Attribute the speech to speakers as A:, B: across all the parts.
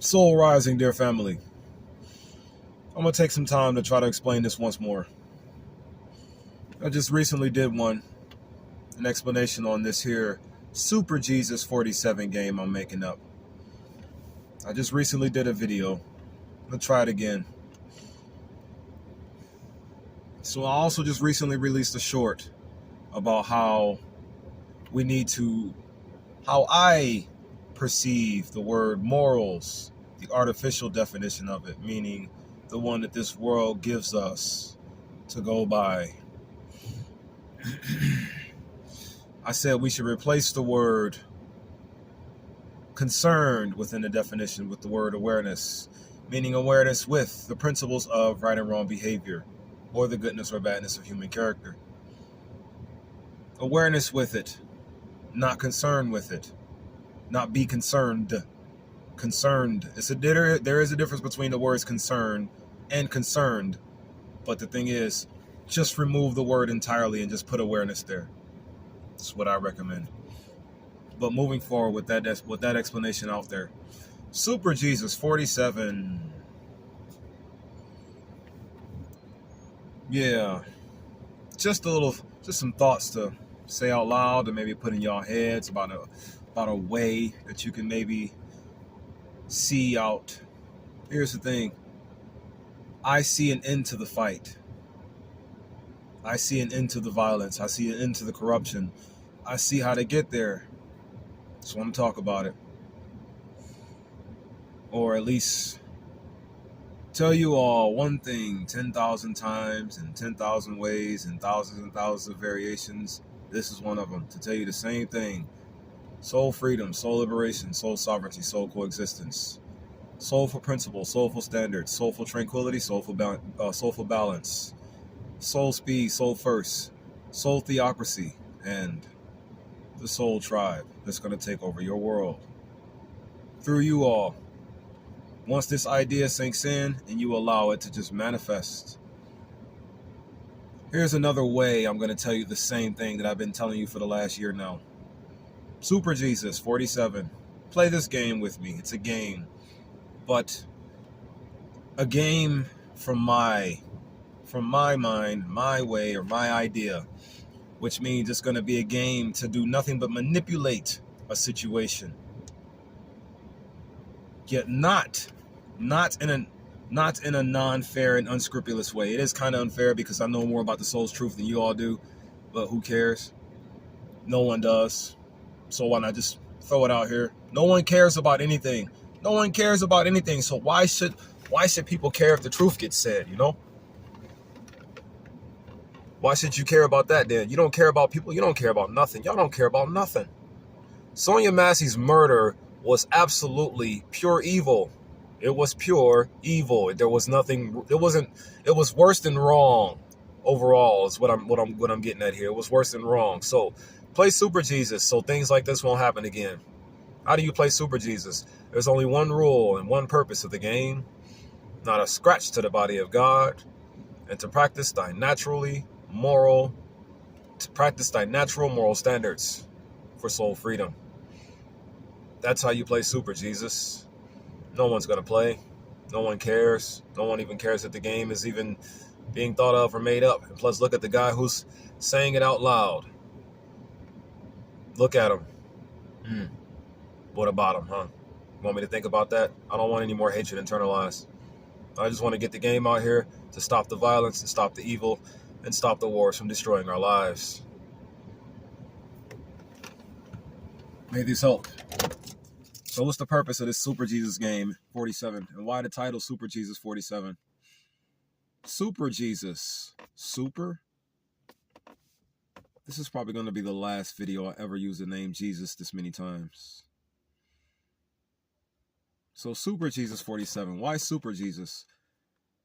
A: Soul Rising, dear family. I'm going to take some time to try to explain this once more. I just recently did an explanation on this here Super Jesus 47 game I'm making up. I just recently did a video. Let's try it again. So I also just recently released a short about how I perceive the word morals, the artificial definition of it, meaning the one that this world gives us to go by. I said we should replace the word concerned within the definition with the word awareness, meaning awareness with the principles of right and wrong behavior, or the goodness or badness of human character. Awareness with it, not concerned with it, not be concerned. Concerned. There is a difference between the words concern and concerned, but the thing is, just remove the word entirely and just put awareness there. That's what I recommend. But moving forward with that explanation out there, Super Jesus 47. Yeah, just some thoughts to say out loud and maybe put in y'all heads about a way that you can maybe see out. Here's the thing. I see an end to the fight. I see an end to the violence. I see an end to the corruption. I see how to get there. So I'm talking about it. Or at least tell you all one thing 10,000 times in 10,000 ways and thousands of variations. This is one of them. To tell you the same thing. Soul freedom, soul liberation, soul sovereignty, soul coexistence. Soulful principles, soulful standards, soulful tranquility, soulful balance. Soul speed, soul first, soul theocracy, and the soul tribe that's going to take over your world. Through you all. Once this idea sinks in and you allow it to just manifest. Here's another way I'm going to tell you the same thing that I've been telling you for the last year now. Super Jesus 47. Play this game with me. It's a game. But a game from my mind, my way, or my idea, which means it's going to be a game to do nothing but manipulate a situation, yet not in a non-fair and unscrupulous way. It is kind of unfair because I know more about the soul's truth than you all do, but who cares? No one does. So why not just throw it out here? No one cares about anything. No one cares about anything. So why should people care if the truth gets said, you know? Why should you care about that then? You don't care about people. You don't care about nothing. Y'all don't care about nothing. Sonia Massey's murder was absolutely pure evil. It was pure evil. There was nothing. It was worse than wrong. Overall, is what I'm getting at here. It was worse than wrong. So, play Super Jesus so things like this won't happen again. How do you play Super Jesus? There's only one rule and one purpose of the game: not a scratch to the body of God, and to practice thy natural moral standards for soul freedom. That's how you play Super Jesus. No one's going to play. No one cares. No one even cares that the game is even being thought of or made up. And plus, look at the guy who's saying it out loud. Look at him. What about him, huh? You want me to think about that? I don't want any more hatred internalized. I just want to get the game out here to stop the violence and stop the evil and stop the wars from destroying our lives. May this help. So what's the purpose of this Super Jesus game 47? And why the title Super Jesus 47? Super Jesus. Super? This is probably going to be the last video I ever use the name Jesus this many times. So Super Jesus 47. Why Super Jesus?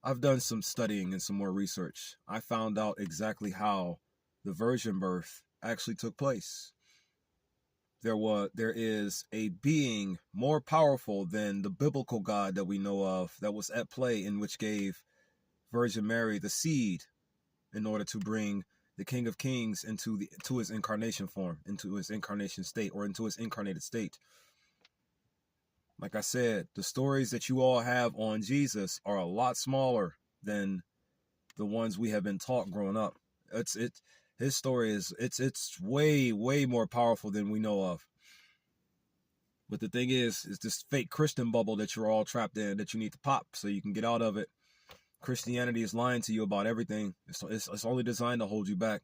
A: I've done some studying and some more research. I found out exactly how the virgin birth actually took place. There is a being more powerful than the biblical God that we know of that was at play, in which gave Virgin Mary the seed in order to bring the King of Kings into his incarnation form, into his incarnation state, or into his incarnated state. Like I said, the stories that you all have on Jesus are a lot smaller than the ones we have been taught growing up. His story is it's way more powerful than we know of. But the thing is this fake Christian bubble that you're all trapped in that you need to pop so you can get out of it. Christianity is lying to you about everything. It's only designed to hold you back.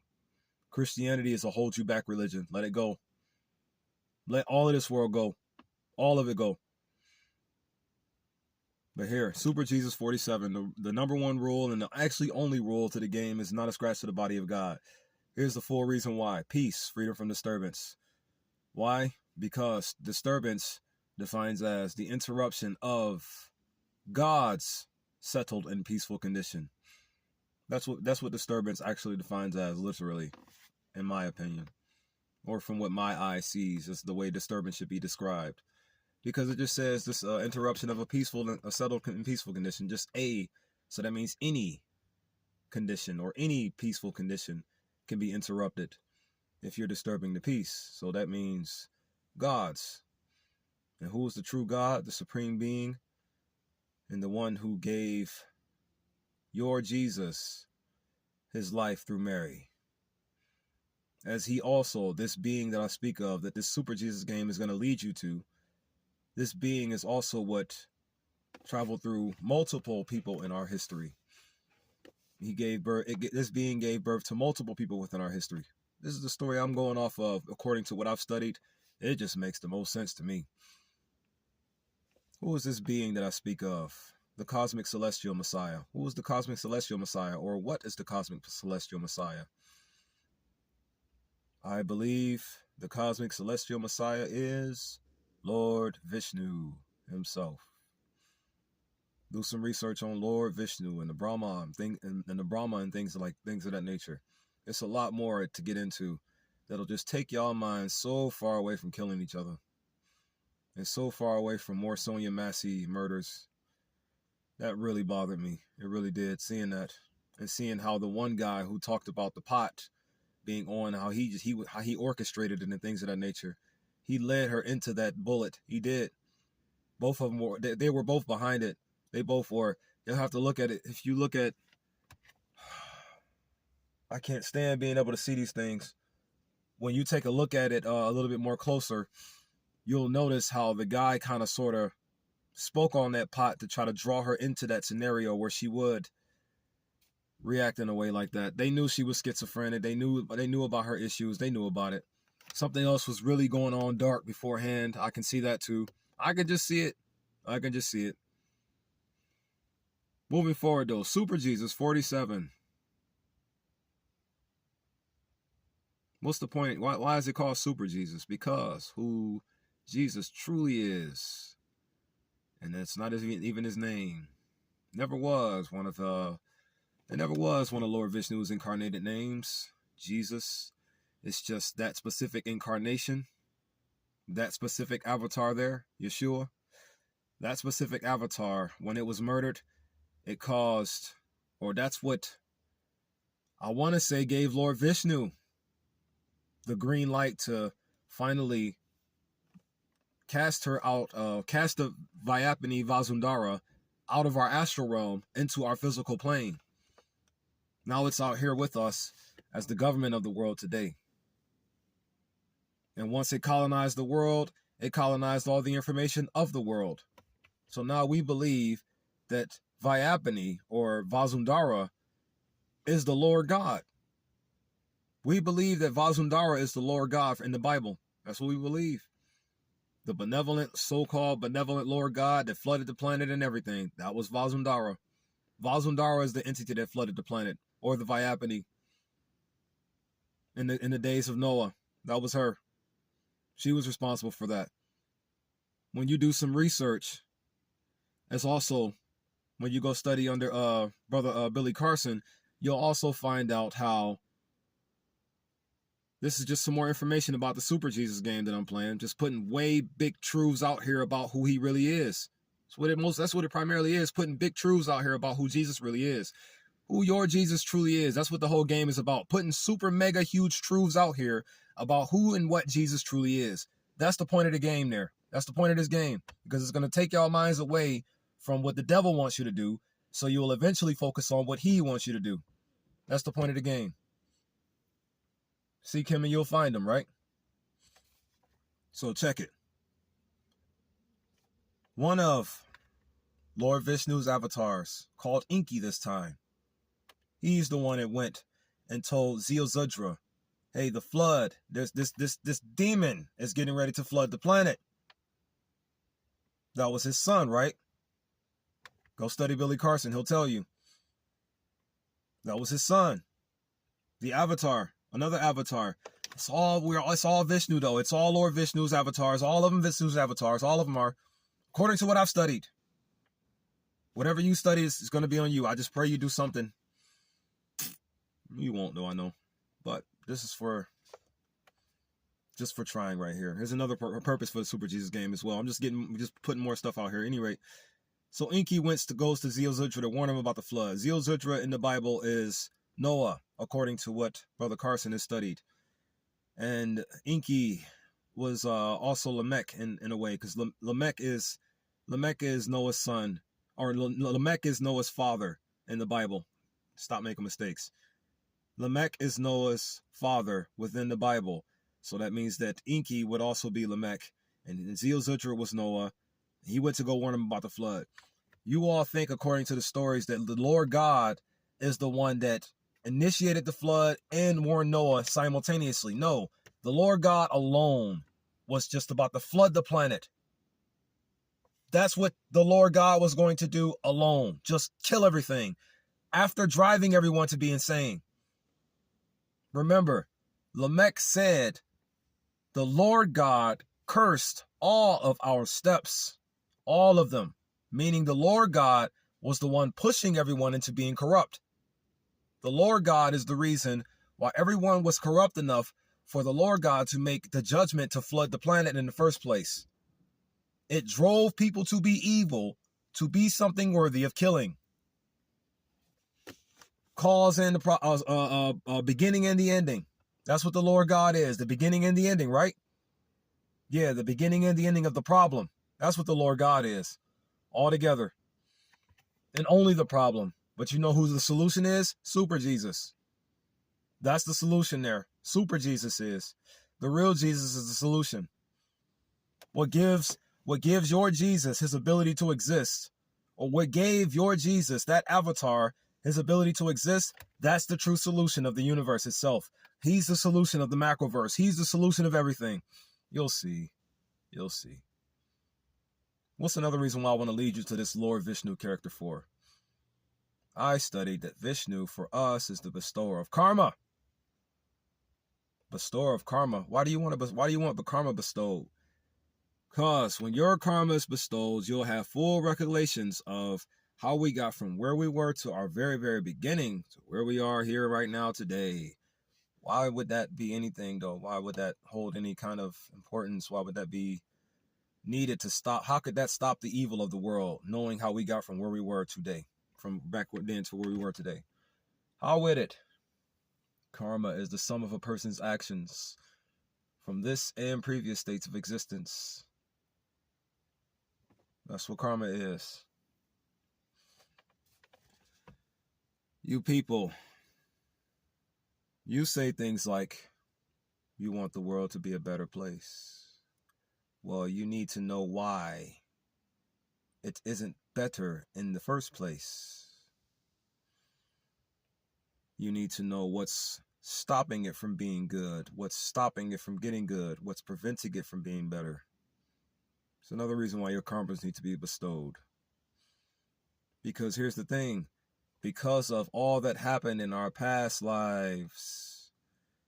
A: Christianity is a hold you back religion. Let it go. Let all of this world go. All of it go. But here, Super Jesus 47, the number one rule and the actually only rule to the game is not a scratch to the body of God. Here's the full reason why. Peace, freedom from disturbance. Why? Because disturbance defines as the interruption of God's settled and peaceful condition. That's what disturbance actually defines as, literally, in my opinion. Or from what my eye sees, is the way disturbance should be described. Because it just says this interruption of a settled and peaceful condition, just a. So that means any condition or any peaceful condition can be interrupted if you're disturbing the peace. So that means God's. And who is the true God? The supreme being, and the one who gave your Jesus his life through Mary. As he also, this being that I speak of, that this Super Jesus game is going to lead you to, this being is also what traveled through multiple people in our history. He gave birth. This being gave birth to multiple people within our history. This is the story I'm going off of, according to what I've studied. It just makes the most sense to me. Who is this being that I speak of? The cosmic celestial Messiah. Who is the cosmic celestial Messiah, or what is the cosmic celestial Messiah? I believe the cosmic celestial Messiah is Lord Vishnu himself. Do some research on Lord Vishnu and the Brahma and the Brahma and things of that nature. It's a lot more to get into that'll just take y'all minds so far away from killing each other and so far away from more Sonia Massey murders. That really bothered me. It really did, seeing that and seeing how the one guy who talked about the pot being on, how he orchestrated it and things of that nature. He led her into that bullet. He did. Both of them were, they were both behind it. They both were. You'll have to look at it. If you look at, I can't stand being able to see these things. When you take a look at it a little bit more closer, you'll notice how the guy kind of sort of spoke on that pot to try to draw her into that scenario where she would react in a way like that. They knew she was schizophrenic. They knew about her issues. They knew about it. Something else was really going on dark beforehand. I can see that too. I can just see it. Moving forward though, Super Jesus 47. What's the point? Why is it called Super Jesus? Because who Jesus truly is. And that's not even his name. Never was one of Lord Vishnu's incarnated names. Jesus. It's just that specific incarnation. That specific avatar there, Yeshua. That specific avatar, when it was murdered, it caused, or that's what I want to say gave Lord Vishnu the green light to finally cast her out, cast the Vyapini Vasundhara out of our astral realm into our physical plane. Now it's out here with us as the government of the world today. And once it colonized the world, it colonized all the information of the world. So now we believe that Vyapini or Vasundhara is the Lord God. We believe that Vasundhara is the Lord God in the Bible. That's what we believe. The benevolent, so-called benevolent Lord God that flooded the planet and everything. That was Vasundhara. Vasundhara is the entity that flooded the planet, or the Vyapini. In the days of Noah, that was her. She was responsible for that. When you do some research, it's also, when you go study under Brother Billy Carson, you'll also find out how this is just some more information about the Super Jesus game that I'm playing. Just putting way big truths out here about who he really is. That's what it primarily is, putting big truths out here about who Jesus really is. Who your Jesus truly is. That's what the whole game is about. Putting super mega huge truths out here about who and what Jesus truly is. That's the point of the game there. That's the point of this game, because it's going to take y'all minds away from what the devil wants you to do, so you will eventually focus on what he wants you to do. That's the point of the game. Seek him and you'll find him, right? So check it. One of Lord Vishnu's avatars, called Enki this time, he's the one that went and told Ziusudra, hey, the flood, this demon is getting ready to flood the planet. That was his son, right? Go study Billy Carson, he'll tell you. That was his son. The avatar, another avatar. It's all Vishnu though. It's all Lord Vishnu's avatars. All of them Vishnu's avatars. All of them are, according to what I've studied. Whatever you study is going to be on you. I just pray you do something. You won't though, I know. But this is just for trying right here. Here's another purpose for the Super Jesus game as well. I'm just putting more stuff out here. At any rate, so Enki goes to Ziusudra to warn him about the flood. Ziusudra in the Bible is Noah, according to what Brother Carson has studied. And Enki was also Lamech in a way, because Lamech is Noah's son, or Lamech is Noah's father in the Bible. Stop making mistakes. Lamech is Noah's father within the Bible. So that means that Enki would also be Lamech, and Ziusudra was Noah. He went to go warn him about the flood. You all think, according to the stories, that the Lord God is the one that initiated the flood and warned Noah simultaneously. No, the Lord God alone was just about to flood the planet. That's what the Lord God was going to do alone. Just kill everything after driving everyone to be insane. Remember, Lamech said, the Lord God cursed all of our steps, all of them, meaning the Lord God was the one pushing everyone into being corrupt. The Lord God is the reason why everyone was corrupt enough for the Lord God to make the judgment to flood the planet in the first place. It drove people to be evil, to be something worthy of killing. Cause and the beginning and the ending. That's what the Lord God is, the beginning and the ending, right? Yeah, the beginning and the ending of the problem. That's what the Lord God is, all together. And only the problem. But you know who the solution is? Super Jesus. That's the solution there. Super Jesus is. The real Jesus is the solution. What gives your Jesus his ability to exist, or what gave your Jesus, that avatar, his ability to exist, that's the true solution of the universe itself. He's the solution of the macroverse. He's the solution of everything. You'll see. You'll see. What's another reason why I want to lead you to this Lord Vishnu character for? I studied that Vishnu for us is the bestower of karma. Bestower of karma. Why do you want the karma bestowed? Because when your karma is bestowed, you'll have full recollections of how we got from where we were to our very, very beginning to where we are here right now today. Why would that be anything, though? Why would that hold any kind of importance? Why would that be needed to stop? How could that stop the evil of the world, knowing how we got from where we were today, from back then to where we were today? How would it? Karma is the sum of a person's actions from this and previous states of existence. That's what karma is. You people, you say things like, you want the world to be a better place. Well, you need to know why it isn't better in the first place. You need to know what's stopping it from being good, what's stopping it from getting good, what's preventing it from being better. It's another reason why your karmas need to be bestowed. Because here's the thing, because of all that happened in our past lives,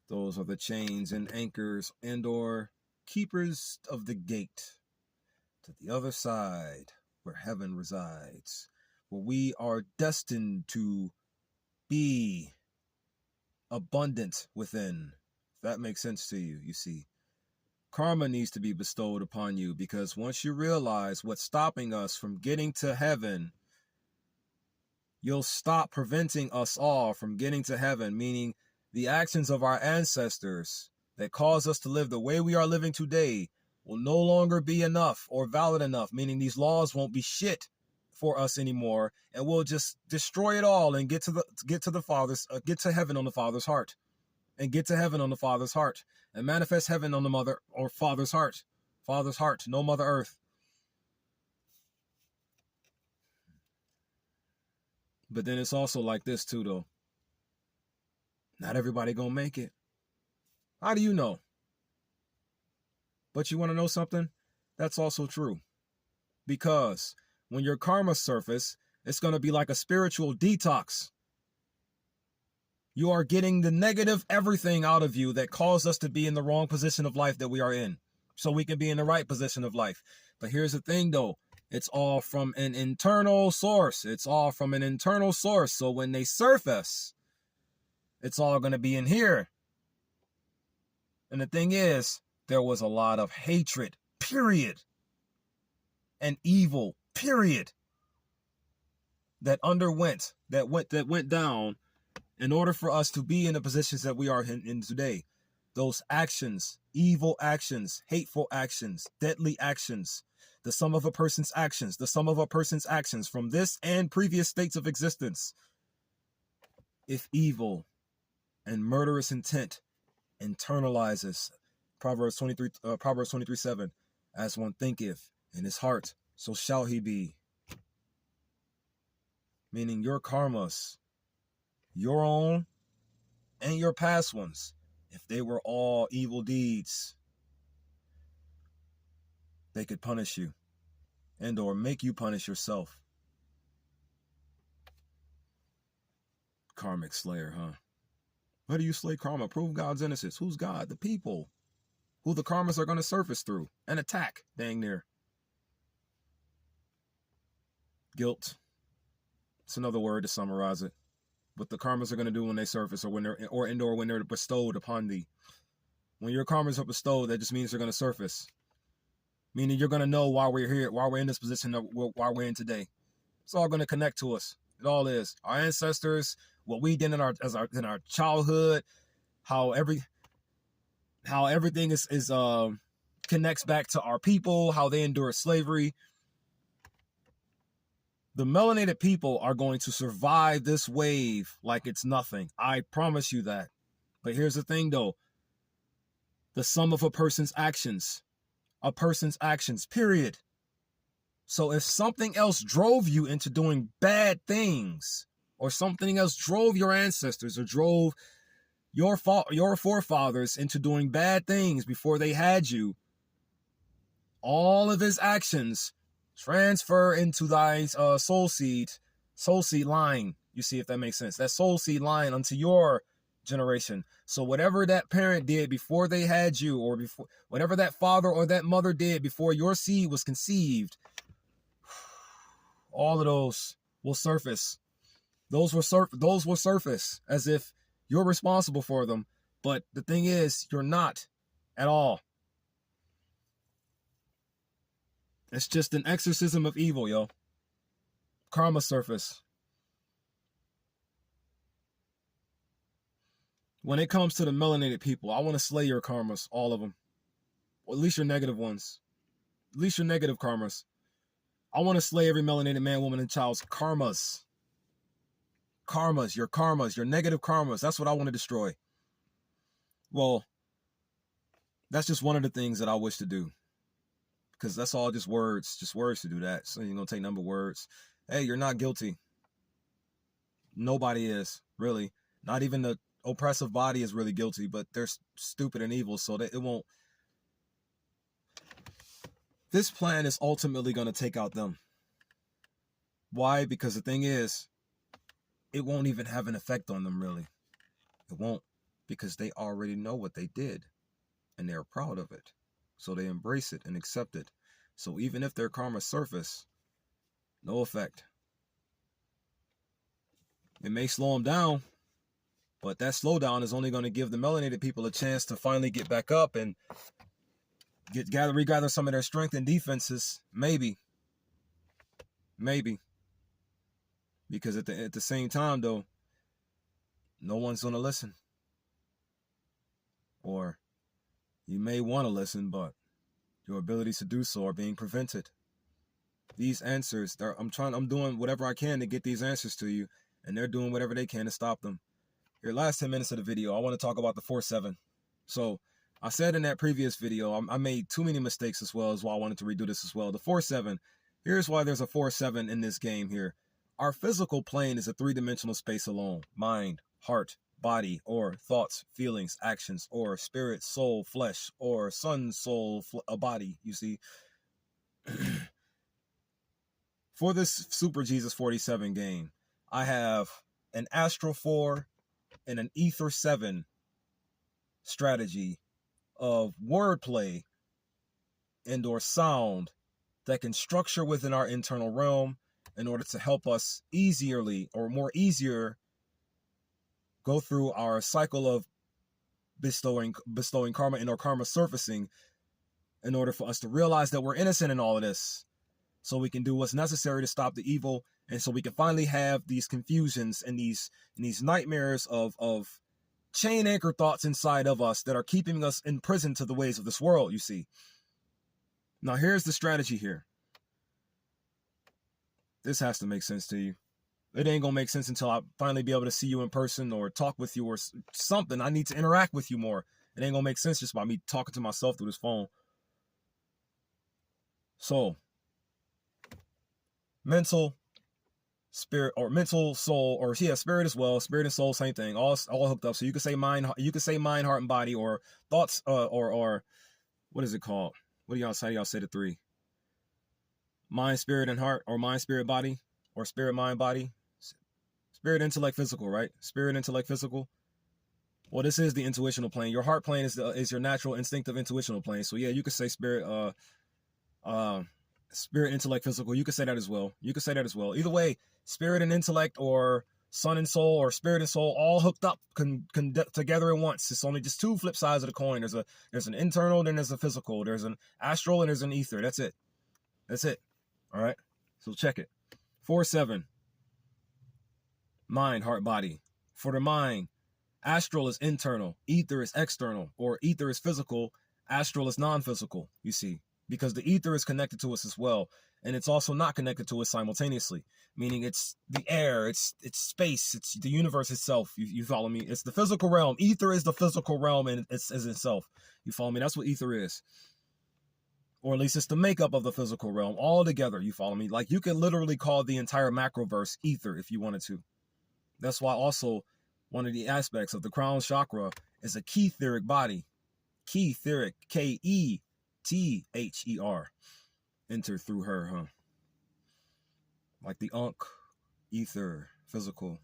A: those are the chains and anchors and or keepers of the gate to the other side where heaven resides, where we are destined to be abundant within. If that makes sense to you, you see. Karma needs to be bestowed upon you, because once you realize what's stopping us from getting to heaven, you'll stop preventing us all from getting to heaven, meaning the actions of our ancestors that cause us to live the way we are living today will no longer be enough or valid enough, meaning these laws won't be shit for us anymore, and we'll just destroy it all and get to heaven on the Father's heart, and get to heaven on the Father's heart, and manifest heaven on the mother or Father's heart, no Mother Earth. But then it's also like this too, though. Not everybody gonna make it. How do you know? But you want to know something? That's also true. Because when your karma surface, it's going to be like a spiritual detox. You are getting the negative everything out of you that caused us to be in the wrong position of life that we are in, so we can be in the right position of life. But here's the thing, though. It's all from an internal source. So when they surface, it's all going to be in here. And the thing is, there was a lot of hatred, period, and evil, period, that went down in order for us to be in the positions that we are in today. Those actions, evil actions, hateful actions, deadly actions, the sum of a person's actions from this and previous states of existence. If evil and murderous intent internalizes, Proverbs 23:7, as one thinketh in his heart, so shall he be. Meaning your karmas, your own and your past ones, if they were all evil deeds, they could punish you and or make you punish yourself. Karmic slayer, huh? How do you slay karma? Prove God's innocence. Who's God? The people who the karmas are going to surface through and attack, dang near. Guilt. It's another word to summarize it. What the karmas are going to do when they surface, or when they're bestowed upon thee. When your karmas are bestowed, that just means they're going to surface. Meaning you're going to know why we're here, why we're in this position, why we're in today. It's all going to connect to us. It all is. Our ancestors, what we did in our childhood, how everything is connects back to our people, how they endure slavery. The melanated people are going to survive this wave like it's nothing. I promise you that. But here's the thing, though. The sum of a person's actions, period. So if something else drove you into doing bad things, or something else drove your ancestors or drove your forefathers into doing bad things before they had you, all of his actions transfer into thy soul seed line. You see if that makes sense. That soul seed line unto your generation. So whatever that parent did before they had you, or before whatever that father or that mother did before your seed was conceived, all of those will surface. Those will surface as if you're responsible for them. But the thing is, you're not at all. It's just an exorcism of evil, yo. Karma surface. When it comes to the melanated people, I want to slay your karmas, all of them. Or at least your negative ones. At least your negative karmas. I want to slay every melanated man, woman, and child's karmas. Your negative karmas. That's what I want to destroy. Well, that's just one of the things that I wish to do. Because that's all just words to do that. So you're going to take number words. Hey, you're not guilty. Nobody is, really. Not even the oppressive body is really guilty, but they're stupid and evil, so that it won't. This plan is ultimately going to take out them. Why? Because the thing is, it won't even have an effect on them, really. It won't, because they already know what they did, and they're proud of it. So they embrace it and accept it. So even if their karma surface, no effect. It may slow them down, but that slowdown is only going to give the melanated people a chance to finally get back up and regather some of their strength and defenses. Maybe. Because at the same time, though, no one's going to listen. Or you may want to listen, but Your abilities to do so are being prevented. These answers, I'm doing whatever I can to get these answers to you, and they're doing whatever they can to stop them. Here, last 10 minutes of the video, I want to talk about the 4-7. So I said in that previous video, I made too many mistakes as well, as why I wanted to redo this as well. The 4-7, here's why there's a 4-7 in this game here. Our physical plane is a three-dimensional space alone. Mind, heart, body, or thoughts, feelings, actions, or spirit, soul, flesh, or sun, soul, a body, you see. For this Super Jesus 47 game, I have an Astral 4 and an Ether 7 strategy of wordplay and or sound that can structure within our internal realm in order to help us easier go through our cycle of bestowing karma and or karma surfacing in order for us to realize that we're innocent in all of this, so we can do what's necessary to stop the evil, and so we can finally have these confusions and these nightmares of chain anchor thoughts inside of us that are keeping us in prison to the ways of this world, you see. Now here's the strategy here. This has to make sense to you. It ain't gonna make sense until I finally be able to see you in person or talk with you or something. I need to interact with you more. It ain't gonna make sense just by me talking to myself through this phone. So, mental, spirit, or mental, soul, or yeah, spirit as well. Spirit and soul, same thing. All hooked up. So you could say mind, heart, and body, or thoughts, or what is it called? What do y'all say? Y'all say the three. Mind, spirit, and heart, or mind, spirit, body, or spirit, mind, body. Spirit, intellect, physical, right? Spirit, intellect, physical. Well, this is the intuitional plane. Your heart plane is your natural instinctive intuitional plane. So yeah, you could say spirit, spirit, intellect, physical. You could say that as well. You could say that as well. Either way, spirit and intellect, or sun and soul, or spirit and soul, all hooked up together at once. It's only just two flip sides of the coin. There's an internal, then there's a physical. There's an astral, and there's an ether. That's it. That's it. All right. So check it. 4-7. Mind, heart, body. For the mind, astral is internal, ether is external, or ether is physical, astral is non-physical, you see, because the ether is connected to us as well, and it's also not connected to us simultaneously, meaning it's the air, it's space, it's the universe itself. You follow me? It's the physical realm. Ether is the physical realm, and it's itself. You follow me? That's what ether is. Or at least it's the makeup of the physical realm all together. You follow me? Like, you could literally call the entire macroverse ether if you wanted to. That's why also one of the aspects of the crown chakra is a key etheric body. Key etheric, Kether. Enter through her, huh? Like the Ankh, ether, physical.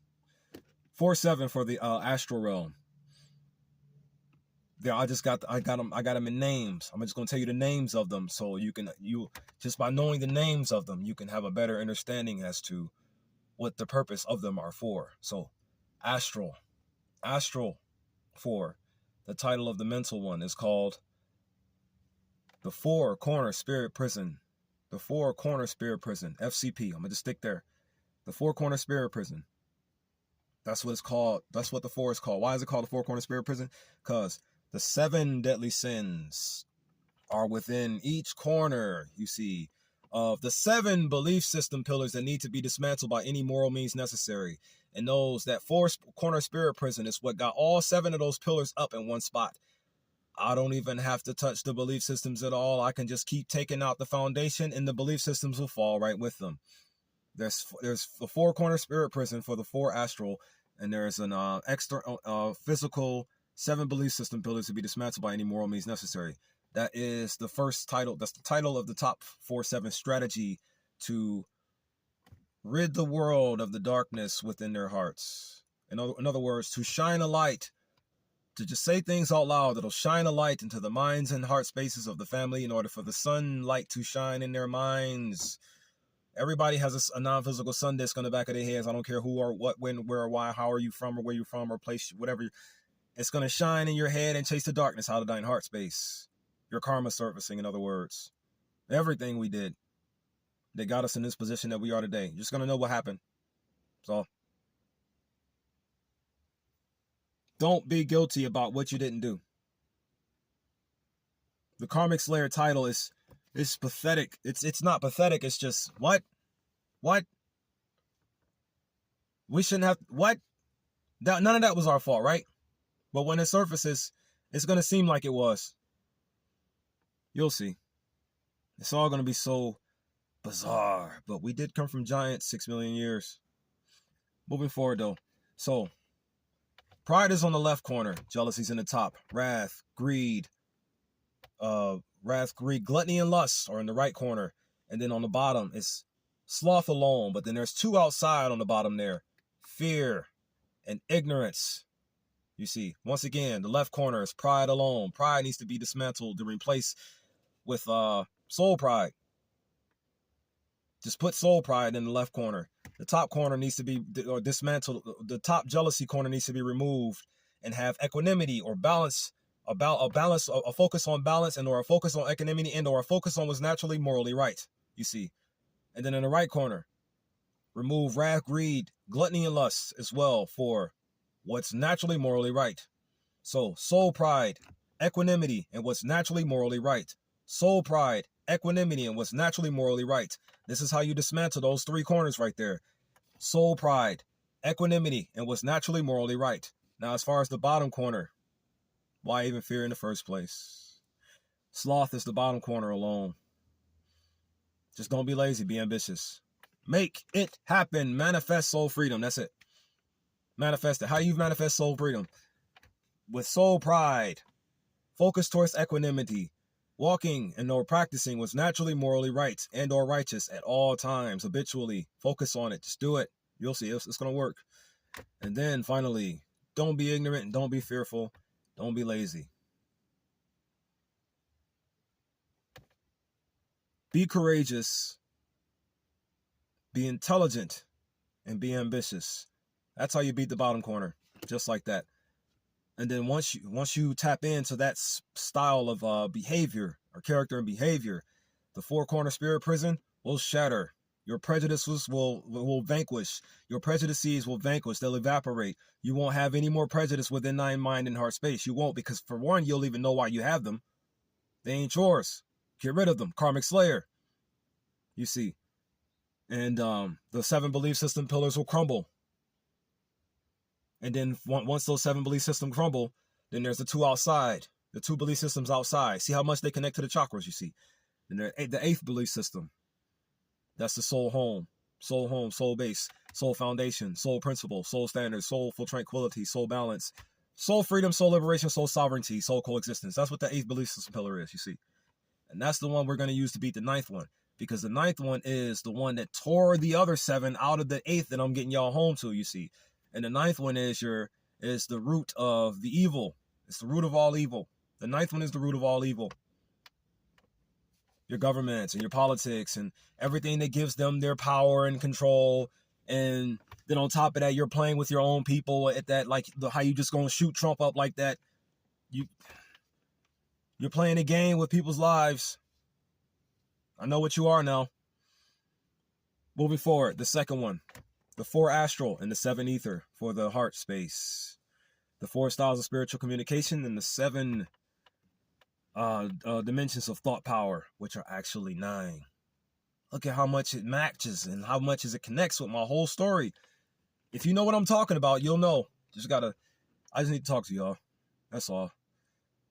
A: 4-7 for the astral realm. There, I got them in names. I'm just gonna tell you the names of them, so you just by knowing the names of them, you can have a better understanding as to what the purpose of them are for. So, astral 4. The title of the mental one is called the Four Corner Spirit Prison. The Four Corner Spirit Prison, FCP. I'm gonna just stick there. The Four Corner Spirit Prison. That's what it's called. That's what the 4 is called. Why is it called the Four Corner Spirit Prison? Because the 7 deadly sins are within each corner, you see, of the 7 belief system pillars that need to be dismantled by any moral means necessary. And that 4 corner spirit prison is what got all 7 of those pillars up in one spot. I don't even have to touch the belief systems at all. I can just keep taking out the foundation, and the belief systems will fall right with them. There's the 4 corner spirit prison for the 4 astral, and there's an external physical 7 belief system pillars to be dismantled by any moral means necessary. That is the first title. That's the title of the top 4-7 strategy to rid the world of the darkness within their hearts. In other words, to shine a light, to just say things out loud that'll shine a light into the minds and heart spaces of the family in order for the sunlight to shine in their minds. Everybody has a non-physical sun disk on the back of their heads. I don't care who or what, when, where, or why, how are you from, or where you're from, or place, whatever. It's going to shine in your head and chase the darkness out of thine heart space. Your karma surfacing, in other words. Everything we did that got us in this position that we are today. You're just going to know what happened. So, don't be guilty about what you didn't do. The Karmic Slayer title is It's pathetic. It's not pathetic. It's just what? We shouldn't have what? None of that was our fault, right? But when it surfaces, it's gonna seem like it was. You'll see. It's all gonna be so bizarre. But we did come from giants 6 million years. Moving forward though. So pride is on the left corner. Jealousy's in the top. Wrath, greed, gluttony, and lust are in the right corner. And then on the bottom is sloth alone. But then there's two outside on the bottom there. Fear and ignorance. You see, once again, the left corner is pride alone. Pride needs to be dismantled to replace with soul pride. Just put soul pride in the left corner. The top corner needs to be dismantled. The top jealousy corner needs to be removed and have equanimity or balance, a focus on balance, and or a focus on equanimity, and or a focus on what's naturally morally right. You see, and then in the right corner, remove wrath, greed, gluttony, and lust as well for what's naturally morally right. So soul pride, equanimity, and what's naturally morally right. Soul pride, equanimity, and what's naturally morally right. This is how you dismantle those three corners right there. Soul pride, equanimity, and what's naturally morally right. Now, as far as the bottom corner, why even fear in the first place? Sloth is the bottom corner alone. Just don't be lazy, be ambitious. Make it happen. Manifest soul freedom. That's it. Manifest it. How you manifest soul freedom? With soul pride. Focus towards equanimity. Walking and or practicing what's naturally morally right and or righteous at all times, habitually. Focus on it. Just do it. You'll see it's going to work. And then finally, don't be ignorant and don't be fearful. Don't be lazy. Be courageous. Be intelligent and be ambitious. That's how you beat the bottom corner, just like that. And then once you tap into that style of behavior or character and behavior, the four corner spirit prison will shatter. Your prejudices will vanquish. Your prejudices will vanquish. They'll evaporate. You won't have any more prejudice within mind and heart space. You won't, because for one, you'll even know why you have them. They ain't yours. Get rid of them. Karmic Slayer. You see. And the 7 belief system pillars will crumble. And then once those 7 belief systems crumble, then there's the 2 outside, the 2 belief systems outside. See how much they connect to the chakras, you see. And the 8th belief system, that's the soul home, soul base, soul foundation, soul principle, soul standards, soulful tranquility, soul balance, soul freedom, soul liberation, soul sovereignty, soul coexistence. That's what the 8th belief system pillar is, you see. And that's the one we're going to use to beat the 9th one. Because the 9th one is the one that tore the other 7 out of the 8th that I'm getting y'all home to, you see. And the 9th one is the root of the evil. It's the root of all evil. The 9th one is the root of all evil. Your governments and your politics and everything that gives them their power and control. And then on top of that, you're playing with your own people at that, like how you just gonna shoot Trump up like that. You're playing a game with people's lives. I know what you are now. Moving forward, the second one. The 4 astral and the 7 ether for the heart space. The 4 styles of spiritual communication and the 7 dimensions of thought power, which are actually 9. Look at how much it matches and how much it connects with my whole story. If you know what I'm talking about, you'll know. I just need to talk to y'all. That's all.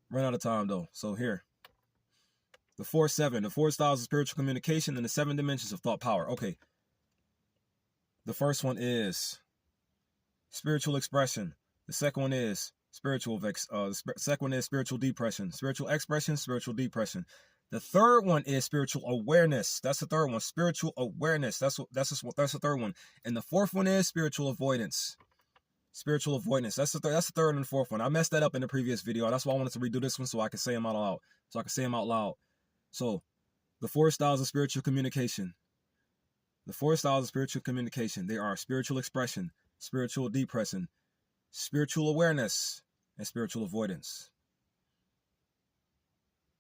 A: Run out of time though. So here. The 4-7, the 4 styles of spiritual communication and the 7 dimensions of thought power. Okay. The first one is spiritual expression. The second one is spiritual second one is spiritual depression. Spiritual expression, spiritual depression. The third one is spiritual awareness. That's the third one. Spiritual awareness. That's the third one. And the fourth one is spiritual avoidance. Spiritual avoidance. That's the third and fourth one. I messed that up in the previous video. That's why I wanted to redo this one so I can say them out loud. So the 4 styles of spiritual communication. The 4 styles of spiritual communication, they are spiritual expression, spiritual depression, spiritual awareness, and spiritual avoidance.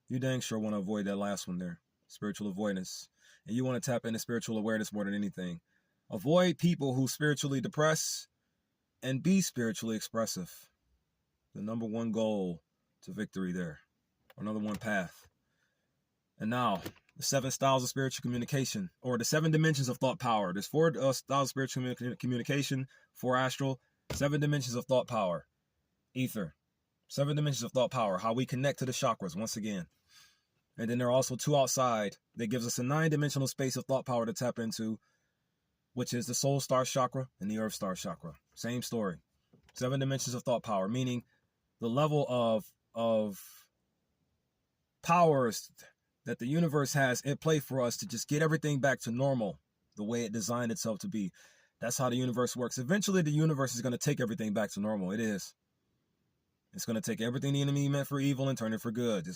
A: You dang sure want to avoid that last one there, spiritual avoidance. And you want to tap into spiritual awareness more than anything. Avoid people who spiritually depress and be spiritually expressive. The number one goal to victory there, or number one path. And now, The 7 styles of spiritual communication, or the 7 dimensions of thought power. There's 4 styles of spiritual communication, 4 astral, 7 dimensions of thought power, ether, 7 dimensions of thought power, how we connect to the chakras once again. And then there are also 2 outside that gives us a 9-dimensional space of thought power to tap into, which is the soul star chakra and the earth star chakra. Same story. 7 dimensions of thought power, meaning the level of powers that the universe has in play for us to just get everything back to normal, the way it designed itself to be. That's how the universe works. Eventually, the universe is going to take everything back to normal. It is. It's going to take everything the enemy meant for evil and turn it for good.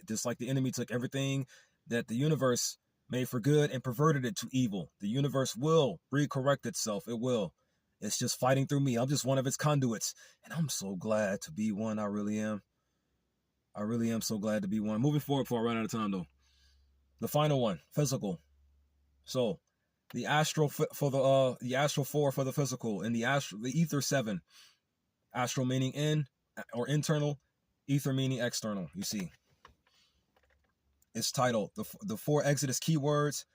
A: Just like the enemy took everything that the universe made for good and perverted it to evil. The universe will recorrect itself. It will. It's just fighting through me. I'm just one of its conduits. And I'm so glad to be one. I really am. I really am so glad to be one. Moving forward before I run out of time, though. The final one, physical. So, the astral for the astral 4 for the physical, and the ether 7. Astral meaning in or internal, ether meaning external. You see, it's titled the 4 Exodus keywords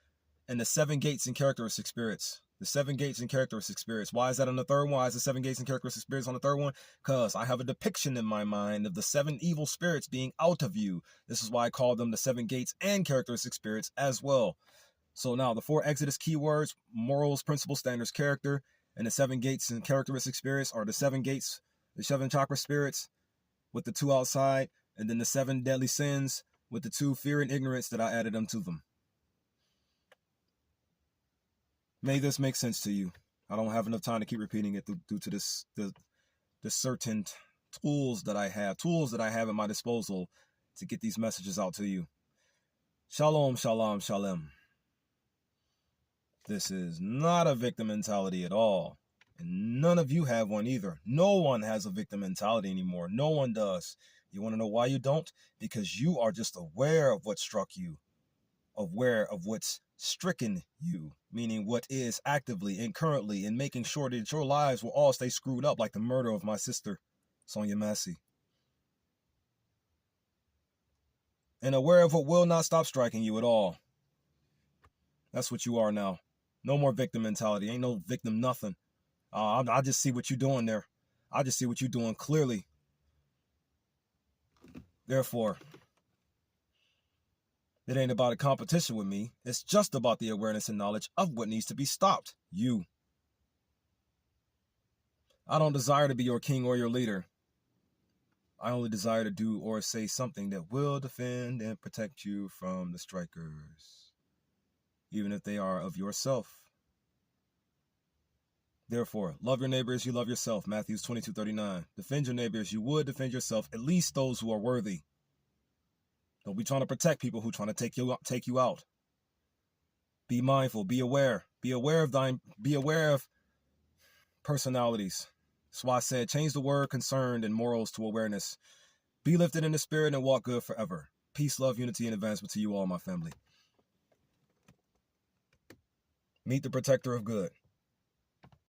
A: and the 7 gates and characteristic spirits. The 7 gates and characteristic spirits. Why is that on the third one? Why is the 7 gates and characteristic spirits on the third one? Because I have a depiction in my mind of the 7 evil spirits being out of you. This is why I call them the 7 gates and characteristic spirits as well. So now the 4 Exodus keywords, morals, principles, standards, character, and the 7 gates and characteristic spirits are the 7 gates, the 7 chakra spirits with the 2 outside, and then the 7 deadly sins with the 2 fear and ignorance that I added unto them. May this make sense to you. I don't have enough time to keep repeating it due to the certain tools that I have at my disposal to get these messages out to you. Shalom, shalom, shalom. This is not a victim mentality at all. And none of you have one either. No one has a victim mentality anymore. No one does. You want to know why you don't? Because you are just aware of what struck you, aware of what's stricken you, meaning what is actively and currently, and making sure that your lives will all stay screwed up, like the murder of my sister, Sonia Massey. And aware of what will not stop striking you at all. That's what you are now. No more victim mentality. Ain't no victim nothing. I just see what you're doing there. I just see what you're doing clearly. Therefore, it ain't about a competition with me. It's just about the awareness and knowledge of what needs to be stopped. You. I don't desire to be your king or your leader. I only desire to do or say something that will defend and protect you from the strikers, even if they are of yourself. Therefore, love your neighbor as you love yourself. Matthew 22:39. Defend your neighbor as you would defend yourself, at least those who are worthy. Don't be trying to protect people who are trying to take you out. Be mindful, be aware. Be aware of personalities. That's why I said change the word concerned and morals to awareness. Be lifted in the spirit and walk good forever. Peace, love, unity, and advancement to you all, my family. Meet the protector of good.